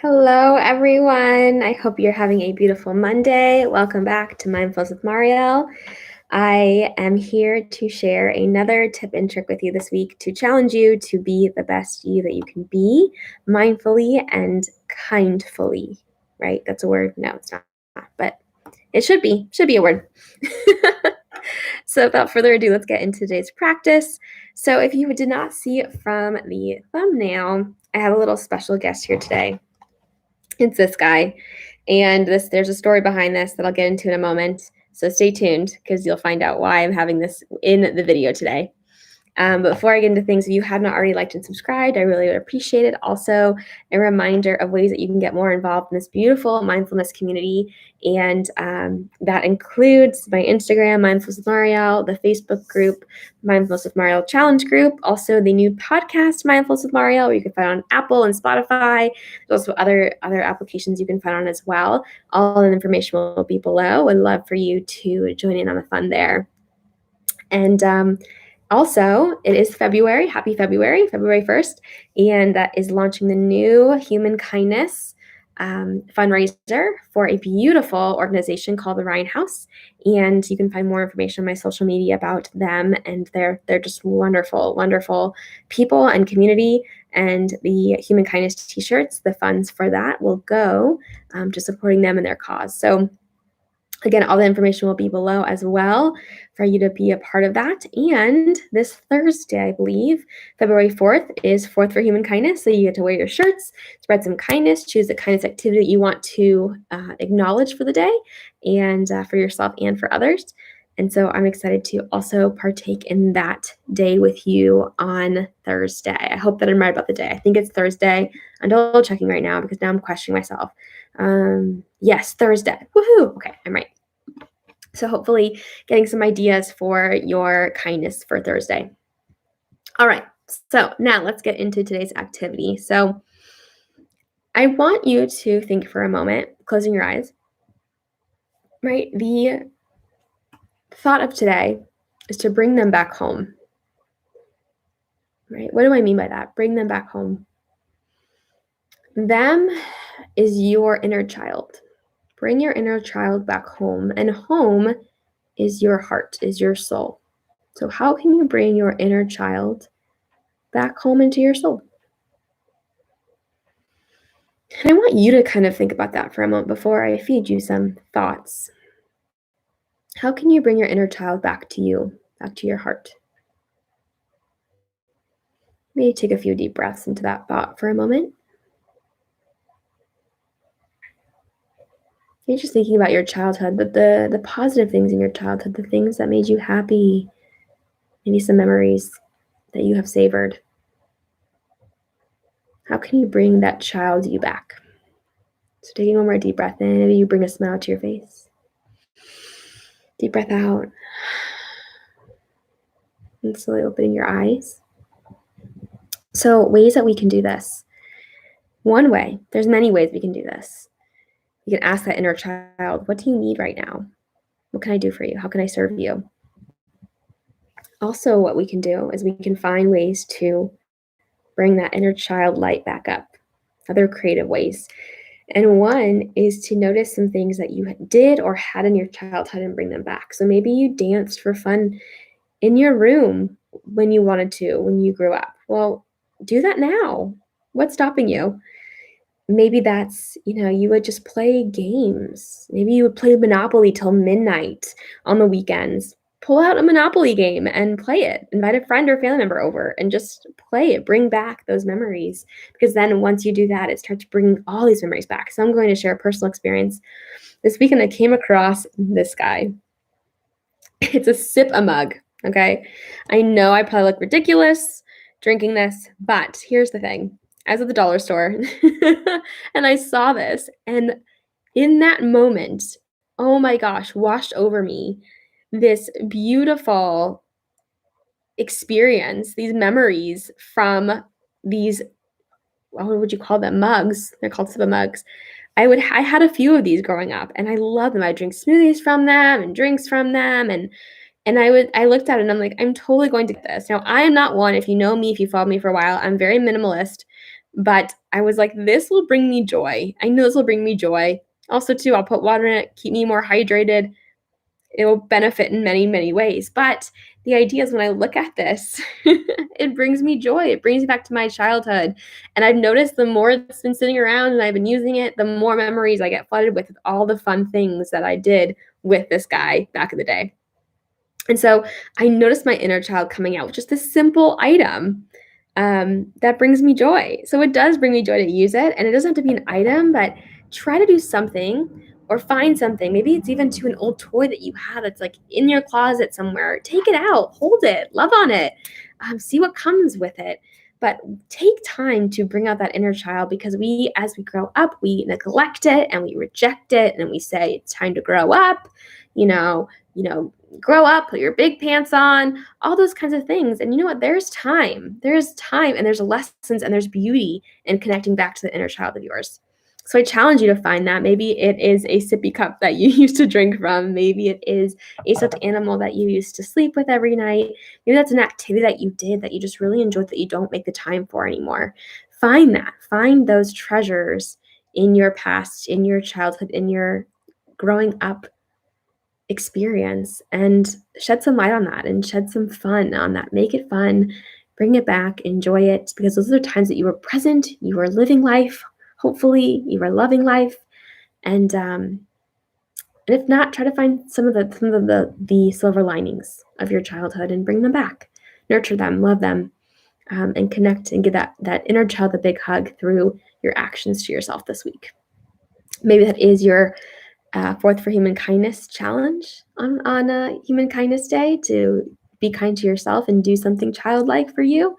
Hello, everyone. I hope you're having a beautiful Monday. Welcome back to Mindfulness with Marielle. I am here to share another tip and trick with you this week to challenge you to be the best you that you can be, mindfully and kindfully. Right? That's a word. No, it's not, but it should be. Should be a word. So without further ado, let's get into today's practice. So if you did not see it from the thumbnail, I have a little special guest here today. It's this guy. And there's a story behind this that I'll get into in a moment. So stay tuned because you'll find out why I'm having this in the video today. But before I get into things, if you have not already liked and subscribed, I really would appreciate it. Also, a reminder of ways that you can get more involved in this beautiful mindfulness community. And that includes my Instagram, Mindfulness with Marielle, the Facebook group, Mindfulness with Marielle Challenge group, also the new podcast, Mindfulness with Marielle, where you can find on Apple and Spotify. There's also other applications you can find on as well. All the information will be below. Would love for you to join in on the fun there. And also, it is February. Happy February, February 1st. And that is launching the new Human Kindness fundraiser for a beautiful organization called the Ryan House. And you can find more information on my social media about them. And they're just wonderful, wonderful people and community. And the Human Kindness t-shirts, the funds for that will go to supporting them and their cause. So again, all the information will be below as well for you to be a part of that. And this Thursday, I believe, February 4th, is 4th for Human Kindness. So you get to wear your shirts, spread some kindness, choose the kindness activity that you want to acknowledge for the day and for yourself and for others. And so I'm excited to also partake in that day with you on Thursday. I hope that I'm right about the day. I think it's Thursday. I'm double checking right now because now I'm questioning myself. Yes, Thursday. Woohoo! Okay, I'm right. So hopefully getting some ideas for your kindness for Thursday. All right, so now let's get into today's activity. So I want you to think for a moment, closing your eyes, right? The thought of today is to bring them back home, right? What do I mean by that? Bring them back home. Them is your inner child. Bring your inner child back home, and home is your heart, is your soul. So how can you bring your inner child back home into your soul? And I want you to kind of think about that for a moment before I feed you some thoughts. How can you bring your inner child back to you, back to your heart? Maybe take a few deep breaths into that thought for a moment. You're just thinking about your childhood, but the positive things in your childhood, the things that made you happy, maybe some memories that you have savored. How can you bring that child you back? So taking one more deep breath in, maybe you bring a smile to your face. Deep breath out. And slowly opening your eyes. So ways that we can do this. One way, there's many ways we can do this. You can ask that inner child, what do you need right now? What can I do for you? How can I serve you? Also, what we can do is we can find ways to bring that inner child light back up, other creative ways. And one is to notice some things that you did or had in your childhood and bring them back. So maybe you danced for fun in your room when you wanted to, when you grew up. Well, do that now. What's stopping you? Maybe that's, you would just play games. Maybe you would play Monopoly till midnight on the weekends. Pull out a Monopoly game and play it. Invite a friend or family member over and just play it. Bring back those memories. Because then once you do that, it starts bringing all these memories back. So I'm going to share a personal experience. This weekend, I came across this guy. It's a Sip-A-Mug, okay? I know I probably look ridiculous drinking this, but here's the thing. I was at the dollar store and I saw this, and in that moment, oh my gosh, washed over me this beautiful experience, these memories from these, what would you call them? Mugs. They're called Sip-A-Mugs. I had a few of these growing up, and I love them. I drink smoothies from them and drinks from them, and And I looked at it and I'm like, I'm totally going to get this. Now, I am not one, if you know me, if you follow me for a while, I'm very minimalist, but I was like, this will bring me joy. I know this will bring me joy. Also, too, I'll put water in it, keep me more hydrated. It will benefit in many, many ways. But the idea is when I look at this, it brings me joy. It brings me back to my childhood. And I've noticed the more it's been sitting around and I've been using it, the more memories I get flooded with all the fun things that I did with this guy back in the day. And so I noticed my inner child coming out with just this simple item that brings me joy. So it does bring me joy to use it. And it doesn't have to be an item, but try to do something or find something. Maybe it's even to an old toy that you have that's like in your closet somewhere. Take it out, hold it, love on it, see what comes with it. But take time to bring out that inner child, because as we grow up, we neglect it and we reject it and we say it's time to grow up, you know, grow up, put your big pants on, all those kinds of things. And you know what? There's time. There's time and there's lessons and there's beauty in connecting back to the inner child of yours. So I challenge you to find that. Maybe it is a sippy cup that you used to drink from. Maybe it is a stuffed animal that you used to sleep with every night. Maybe that's an activity that you did that you just really enjoyed that you don't make the time for anymore. Find that. Find those treasures in your past, in your childhood, in your growing up experience, and shed some light on that and shed some fun on that. Make it fun, bring it back, enjoy it, because those are the times that you were present, you were living life, hopefully you were loving life. And if not, try to find some of the silver linings of your childhood and bring them back. Nurture them, love them, and connect and give that inner child a big hug through your actions to yourself this week. Maybe that is your Fourth for Human Kindness challenge on Human Kindness Day, to be kind to yourself and do something childlike for you,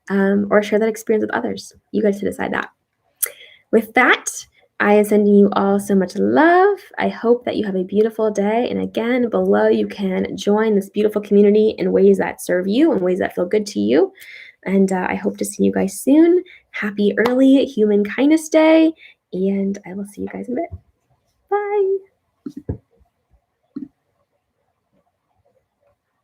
or share that experience with others. You guys to decide that. With that, I am sending you all so much love. I hope that you have a beautiful day. And again, below you can join this beautiful community in ways that serve you and ways that feel good to you. And I hope to see you guys soon. Happy early Human Kindness Day. And I will see you guys in a bit. Bye.